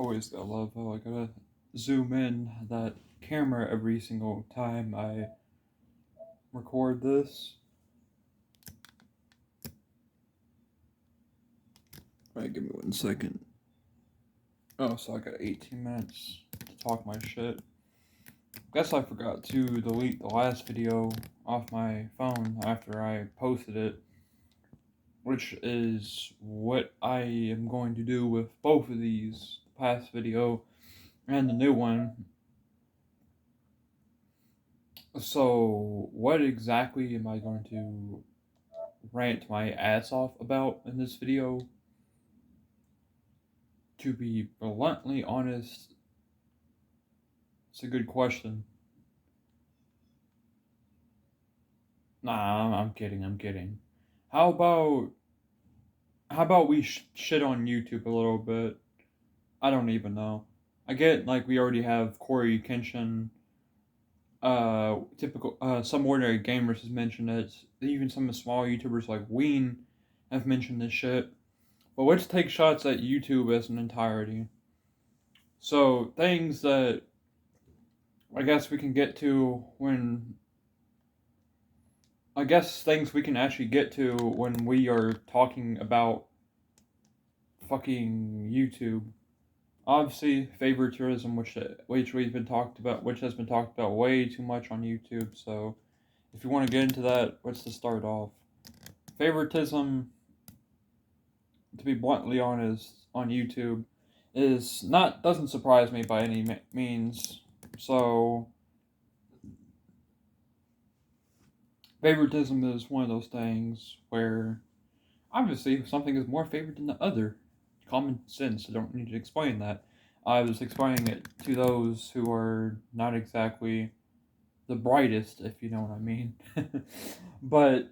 Always gotta love how I gotta zoom in that camera every single time I record this. Alright, give me 1 second. Oh, so I got 18 minutes to talk my shit. Guess I forgot to delete the last video off my phone after I posted it, which is what I am going to do with both of these, the past video and the new one. So, what exactly am I going to rant my ass off about in this video? To be bluntly honest, it's a good question. Nah, I'm kidding, I'm kidding. How about we shit on YouTube a little bit? I don't even know. I get like we already have Corey Kenshin, typical some ordinary gamers has mentioned it. Even some small YouTubers like Ween have mentioned this shit. But let's take shots at YouTube as an entirety. So things that I guess we can get to when I guess things we can actually get to when we are talking about fucking YouTube. Obviously, favoritism, which we've been talked about, which has been talked about way too much on YouTube. So, if you want to get into that, let's just start off. Favoritism, to be bluntly honest, on YouTube, doesn't surprise me by any means. So, favoritism is one of those things where obviously something is more favored than the other. Common sense. I don't need to explain that. I was explaining it to those who are not exactly the brightest, if you know what I mean. But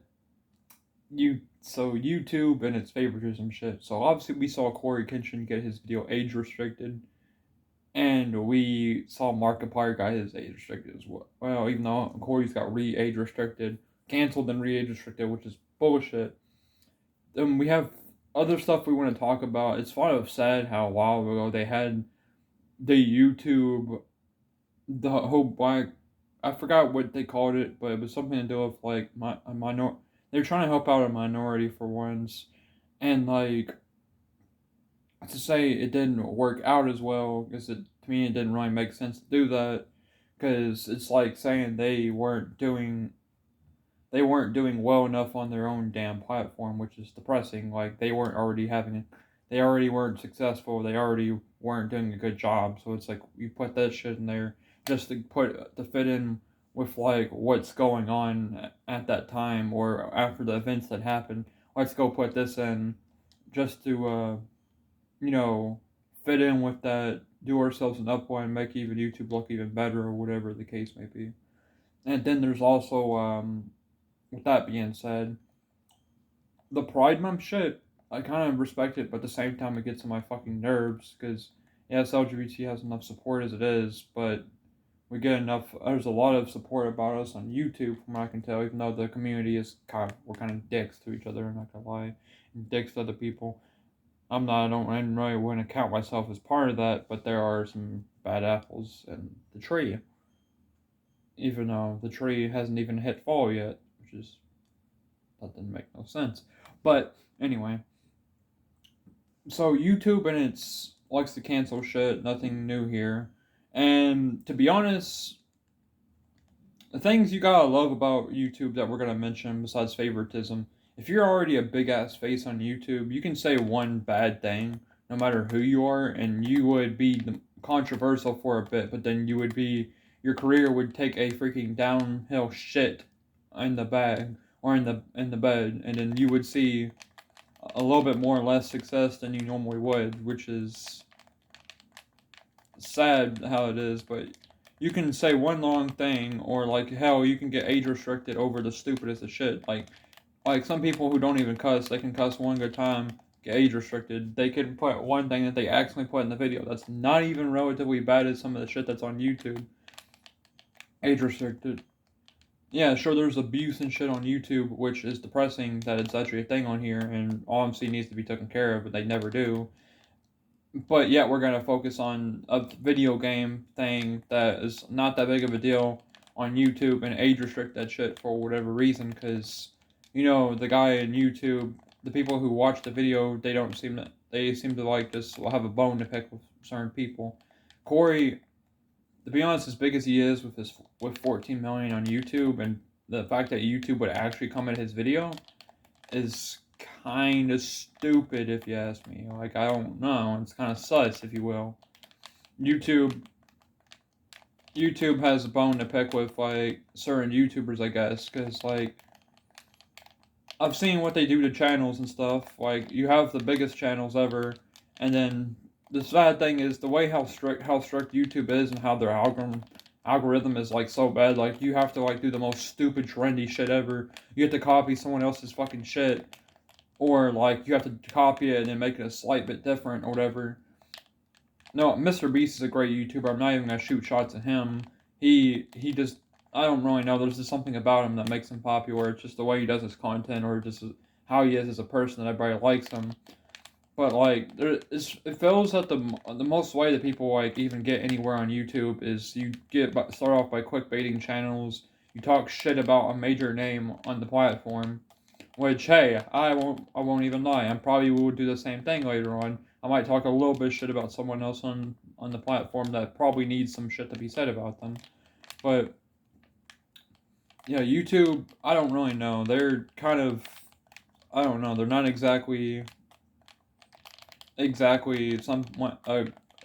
YouTube and its favoritism shit. So obviously we saw Corey Kenshin get his video age restricted, and we saw Markiplier got his age restricted as well. Well, even though Corey's got age restricted, canceled and age restricted, which is bullshit. Then we have other stuff we want to talk about. It's kind of sad how a while ago they had the YouTube, the whole black. I forgot what they called it, but it was something to do with like a minor. They're trying to help out a minority for once, and like to say it didn't work out as well because to me it didn't really make sense to do that because it's like saying they weren't doing well enough on their own damn platform, which is depressing. Like they already weren't successful. They already weren't doing a good job. So it's like you put that shit in there just to fit in with like what's going on at that time or after the events that happened. Let's go put this in just to you know fit in with that. Do ourselves an up one, make even YouTube look even better, or whatever the case may be. And then there's also with that being said, the Pride Month shit, I kind of respect it, but at the same time, it gets on my fucking nerves because, yes, LGBT has enough support as it is, but we get enough. There's a lot of support about us on YouTube, from what I can tell, even though the community we're kind of dicks to each other, I'm not gonna lie, and dicks to other people. I don't really want to count myself as part of that, but there are some bad apples in the tree, even though the tree hasn't even hit fall yet, which is that didn't make no sense. But anyway, so YouTube and its likes to cancel shit. Nothing new here. And to be honest, the things you gotta love about YouTube that we're gonna mention besides favoritism, if you're already a big ass face on YouTube, you can say one bad thing, no matter who you are, and you would be controversial for a bit, but then your career would take a freaking downhill shit in the bag or in the bed, and then you would see a little bit more or less success than you normally would, which is sad how it is, but you can say one long thing, or like hell, you can get age restricted over the stupidest of shit. Like some people who don't even cuss, they can cuss one good time, get age restricted. They can put one thing that they accidentally put in the video that's not even relatively bad as some of the shit that's on YouTube. Age restricted. Yeah, sure, there's abuse and shit on YouTube, which is depressing that it's actually a thing on here, and obviously needs to be taken care of, but they never do. but yet we're gonna focus on a video game thing that is not that big of a deal on YouTube and age restrict that shit for whatever reason. Because the guy in YouTube, the people who watch the video, they seem to like just have a bone to pick with certain people. Corey, to be honest, as big as he is with 14 million on YouTube, and the fact that YouTube would actually come at his video is kind of stupid if you ask me. Like, I don't know. It's kind of sus, if you will. YouTube YouTube has a bone to pick with like certain YouTubers, I guess, because like I've seen what they do to channels and stuff. Like you have the biggest channels ever, and then the sad thing is the way how strict YouTube is and how their algorithm is like so bad. Like you have to like do the most stupid trendy shit ever. You have to copy someone else's fucking shit, or like you have to copy it and then make it a slight bit different or whatever. No, Mr. Beast is a great YouTuber. I'm not even gonna shoot shots at him. He just I don't really know. There's just something about him that makes him popular. It's just the way he does his content, or just how he is as a person that everybody likes him. But like, it feels that the most way that people like even get anywhere on YouTube is you start off by clickbaiting channels. You talk shit about a major name on the platform, which hey, I won't even lie. I probably will do the same thing later on. I might talk a little bit of shit about someone else on the platform that probably needs some shit to be said about them. But yeah, YouTube, I don't really know. They're kind of I don't know. They're not exactly a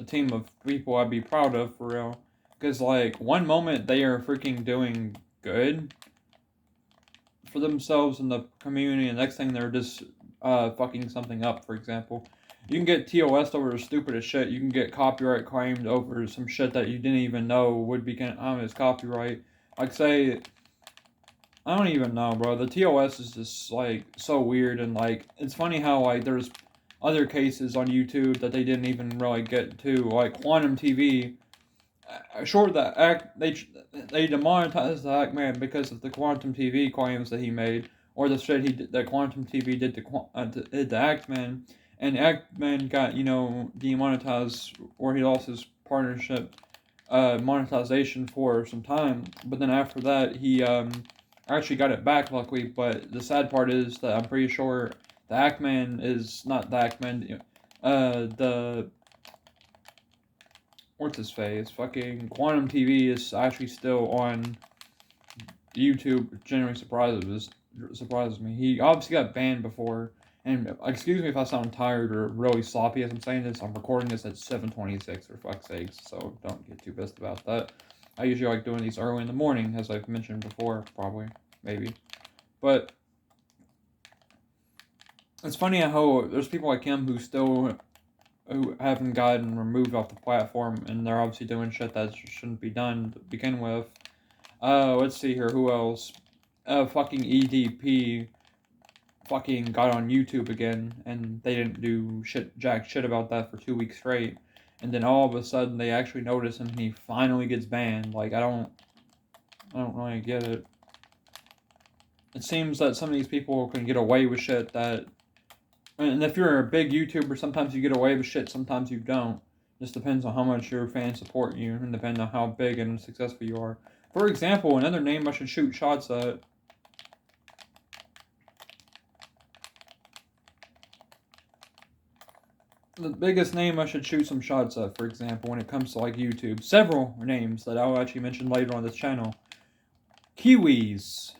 team of people I'd be proud of for real. Cause like one moment they are freaking doing good for themselves in the community, and the next thing they're just fucking something up. For example, you can get TOS over the stupidest shit. You can get copyright claimed over some shit that you didn't even know would be as copyright. Like say, I don't even know, bro. The TOS is just like so weird, and like it's funny how like there's other cases on YouTube that they didn't even really get to, like Quantum TV. Sure, they demonetized the Hackman because of the Quantum TV claims that he made, or the shit that Quantum TV did to Ackman, and Ackman got demonetized, or he lost his partnership monetization for some time. But then after that, he actually got it back, luckily. But the sad part is that I'm pretty sure the Ackman is not the Ackman. The what's his face? Fucking Quantum TV is actually still on YouTube. Generally surprises me. He obviously got banned before. And excuse me if I sound tired or really sloppy as I'm saying this. I'm recording this at 7:26 for fuck's sakes, so don't get too pissed about that. I usually like doing these early in the morning, as I've mentioned before, probably, maybe. But it's funny how there's people like him who haven't gotten removed off the platform, and they're obviously doing shit that shouldn't be done to begin with. Let's see here. Who else? Fucking EDP fucking got on YouTube again, and they didn't do jack shit about that for 2 weeks straight. And then all of a sudden, they actually notice him, and he finally gets banned. Like I don't really get it. It seems that some of these people can get away with shit that, and if you're a big YouTuber, sometimes you get away with shit, sometimes you don't. Just depends on how much your fans support you, and depends on how big and successful you are. For example, another name I should shoot shots at. The biggest name I should shoot some shots at, for example, when it comes to like YouTube. Several names that I'll actually mention later on this channel. Kiwis.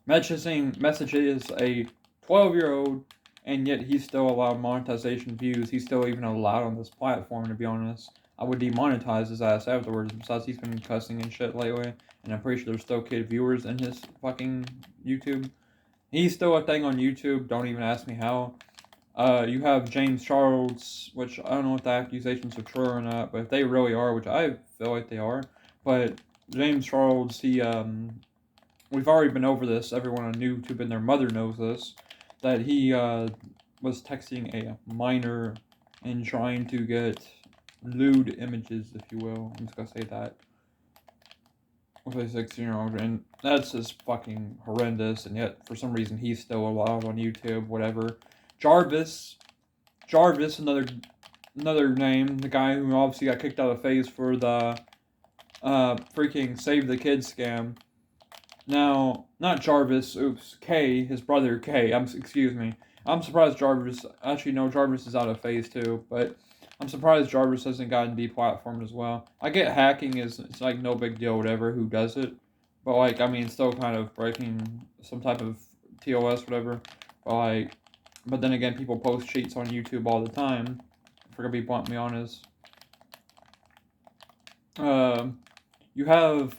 Messages a 12-year-old, and yet he's still allowed monetization views. He's still even allowed on this platform, to be honest. I would demonetize his ass afterwards, besides he's been cussing and shit lately, and I'm pretty sure there's still kid viewers in his fucking YouTube. He's still a thing on YouTube, don't even ask me how. You have James Charles, which I don't know if the accusations are true or not, but if they really are, which I feel like they are, but James Charles, we've already been over this, everyone on YouTube and their mother knows this, that he was texting a minor and trying to get lewd images, if you will. I'm just gonna say that. With a 16-year-old, and that's just fucking horrendous, and yet for some reason he's still allowed on YouTube, whatever. Jarvis, another another name, the guy who obviously got kicked out of FaZe for the freaking Save the Kids scam. Now, not Jarvis, oops, K, his brother K, excuse me. I'm surprised Jarvis, actually no, Jarvis is out of FaZe too, but I'm surprised Jarvis hasn't gotten deplatformed as well. I get hacking it's like no big deal, whatever, who does it. But like, I mean, still kind of breaking some type of TOS, whatever. But like, but then again, people post cheats on YouTube all the time. If we're gonna be bluntly honest. You have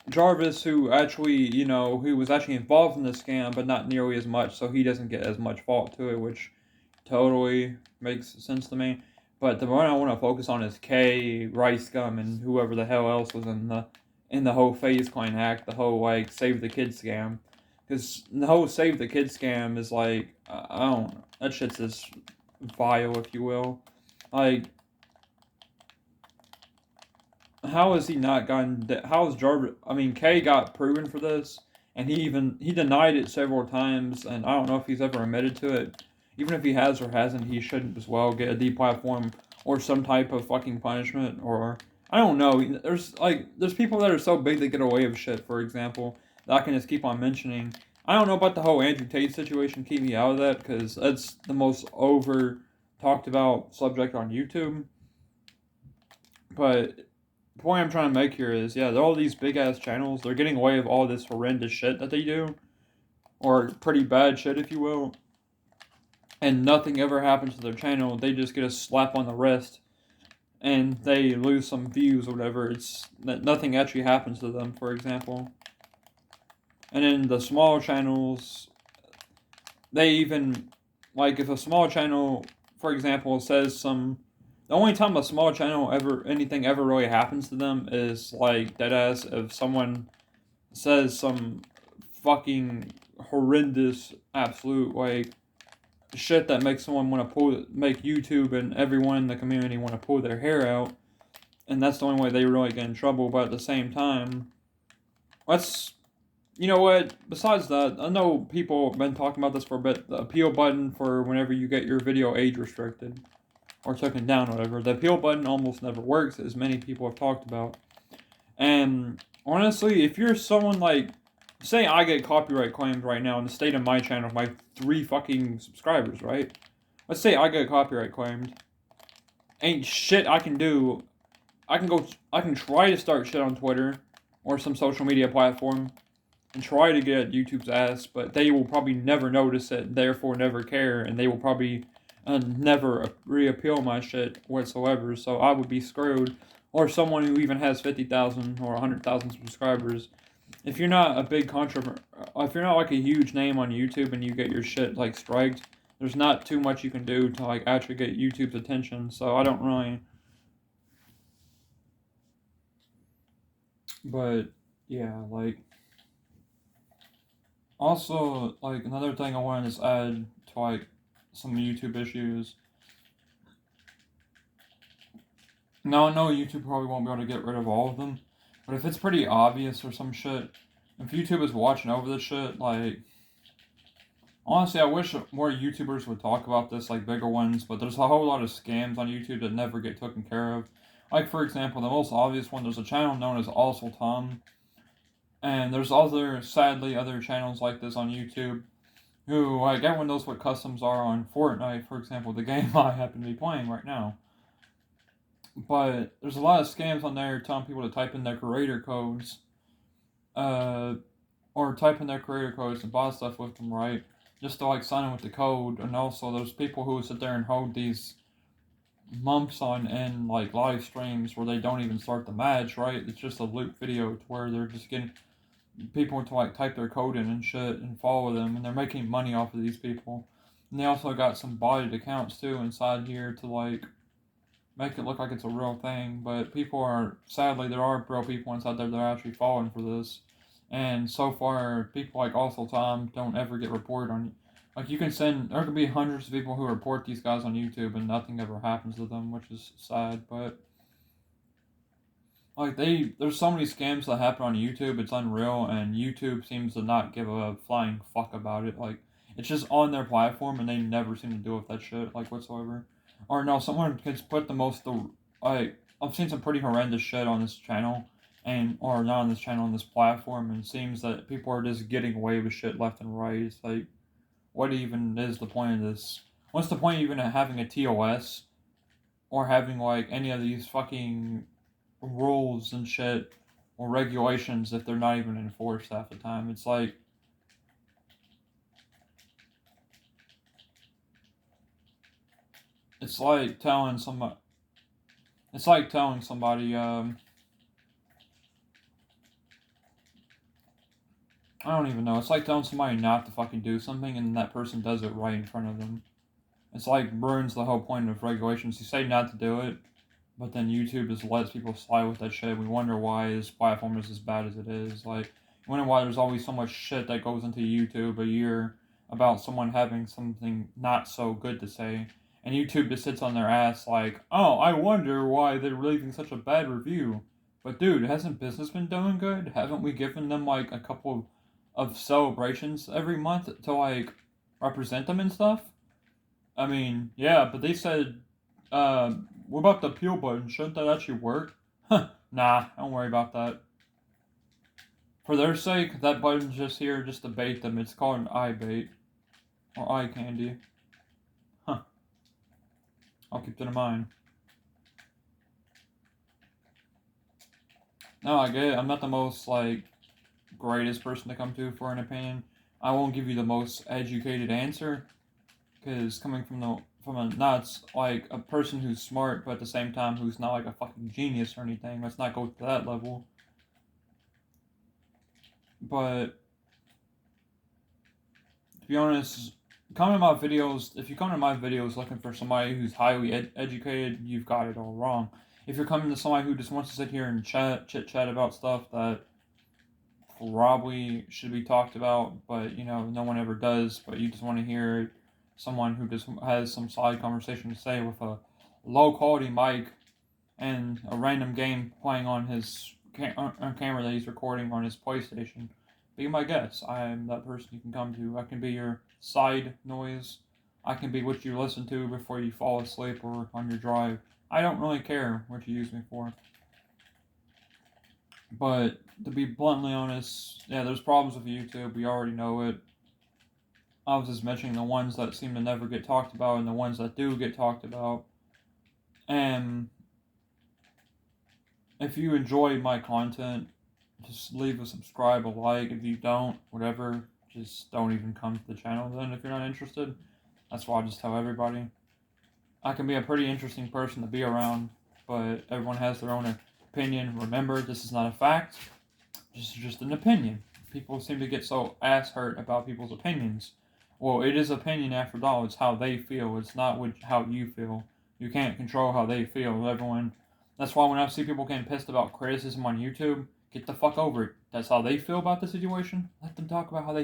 Jarvis, who actually, who was actually involved in the scam, but not nearly as much, so he doesn't get as much fault to it, which totally makes sense to me. But the one I want to focus on is K, Rice Gum, and whoever the hell else was in the whole FaZe Clan hack, the whole like Save the Kids scam. Because the whole Save the Kids scam is like, I don't know, that shit's just vile, if you will. Like, how has he not gotten? How has Jarvis? I mean, K got proven for this, and he denied it several times, and I don't know if he's ever admitted to it. Even if he has or hasn't, he shouldn't as well get a deplatform or some type of fucking punishment, or I don't know. There's people that are so big they get away with shit. For example, that I can just keep on mentioning. I don't know about the whole Andrew Tate situation. Keep me out of that because that's the most over talked about subject on YouTube. But the point I'm trying to make here is, yeah, all these big ass channels, they're getting away with all this horrendous shit that they do, or pretty bad shit, if you will, and nothing ever happens to their channel. They just get a slap on the wrist, and they lose some views or whatever. It's that nothing actually happens to them, for example. And then the small channels, they even, like, if a small channel, for example, says some. The only time a small channel anything ever really happens to them is like deadass if someone says some fucking horrendous, absolute like shit that makes someone want to make YouTube and everyone in the community want to pull their hair out, and that's the only way they really get in trouble. But at the same time, let's, you know what? Besides that, I know people have been talking about this for a bit. The appeal button for whenever you get your video age restricted or taken down, whatever. The appeal button almost never works, as many people have talked about. And honestly, if you're someone like, say I get copyright claimed right now in the state of my channel, my 3 fucking subscribers, right? Let's say I get copyright claimed. Ain't shit I can do. I can try to start shit on Twitter or some social media platform and try to get YouTube's ass, but they will probably never notice it, therefore never care, and they will probably never reappeal my shit whatsoever, so I would be screwed. Or someone who even has 50,000 or 100,000 subscribers. If you're not a big if you're not like a huge name on YouTube and you get your shit like striked, there's not too much you can do to like actually get YouTube's attention. So I don't really. But yeah, like also like another thing I wanted to add to like some YouTube issues. Now I know YouTube probably won't be able to get rid of all of them, but if it's pretty obvious or some shit, if YouTube is watching over this shit, like honestly, I wish more YouTubers would talk about this, like bigger ones, but there's a whole lot of scams on YouTube that never get taken care of. Like, for example, the most obvious one, there's a channel known as Also Tom, and there's sadly, other channels like this on YouTube who, like, everyone knows what customs are on Fortnite, for example, the game I happen to be playing right now. But there's a lot of scams on there telling people to type in their creator codes, or type in their creator codes and buy stuff with them, right? Just to like sign in with the code, and also there's people who sit there and hold these months on end like live streams where they don't even start the match, right? It's just a loop video to where they're just getting people to like type their code in and shit and follow them, and they're making money off of these people. And they also got some botted accounts too inside here to like make it look like it's a real thing, but people are, sadly, there are real people inside there that are actually falling for this. And so far, people like Also Tom don't ever get reported on. Like, there could be hundreds of people who report these guys on YouTube and nothing ever happens to them, which is sad, but. Like, there's so many scams that happen on YouTube, it's unreal, and YouTube seems to not give a flying fuck about it. Like, It's just on their platform, and they never seem to deal with that shit like whatsoever. Or no, someone can put the most like I've seen some pretty horrendous shit on this channel, and or not on this channel on this platform, and it seems that people are just getting away with shit left and right. It's like, what even is the point of this? What's the point even of having a TOS or having like any of these fucking rules and shit or regulations if they're not even enforced half the time? It's like telling somebody. It's like telling somebody. I don't even know. It's like telling somebody not to fucking do something, and that person does it right in front of them. It's like ruins the whole point of regulations. You say not to do it, but then YouTube just lets people slide with that shit. We wonder why this platform is as bad as it is. Like, you wonder why there's always so much shit that goes into YouTube a year about someone having something not so good to say. And YouTube just sits on their ass like, oh, I wonder why they're leaving such a bad review. But dude, hasn't business been doing good? Haven't we given them like a couple of celebrations every month to like represent them and stuff? I mean, yeah, but they said, what about the appeal button? Shouldn't that actually work? Huh, nah, don't worry about that. For their sake, that button's just here just to bait them. It's called an eye bait. Or eye candy. Huh. I'll keep that in mind. No, I get it. I'm not the most, like, greatest person to come to for an opinion. I won't give you the most educated answer. Because coming from a not like a person who's smart, but at the same time who's not like a fucking genius or anything. Let's not go to that level. But to be honest, come to my videos. If you come to my videos looking for somebody who's highly educated, you've got it all wrong. If you're coming to somebody who just wants to sit here and chit chat about stuff that probably should be talked about, but no one ever does, but you just want to hear someone who just has some side conversation to say with a low quality mic and a random game playing on his camera that he's recording on his PlayStation, be my guest. I am that person you can come to. I can be your side noise. I can be what you listen to before you fall asleep or on your drive. I don't really care what you use me for. But to be bluntly honest, yeah, there's problems with YouTube. We already know it. I was just mentioning the ones that seem to never get talked about and the ones that do get talked about. And if you enjoy my content, just leave a subscribe, a like. If you don't, whatever, just don't even come to the channel then if you're not interested. That's why I just tell everybody. I can be a pretty interesting person to be around, but everyone has their own opinion. Remember, this is not a fact. This is just an opinion. People seem to get so ass hurt about people's opinions. Well, it is opinion after all. It's how they feel. It's not how you feel. You can't control how they feel. Everyone. That's why when I see people getting pissed about criticism on YouTube, get the fuck over it. That's how they feel about the situation. Let them talk about how they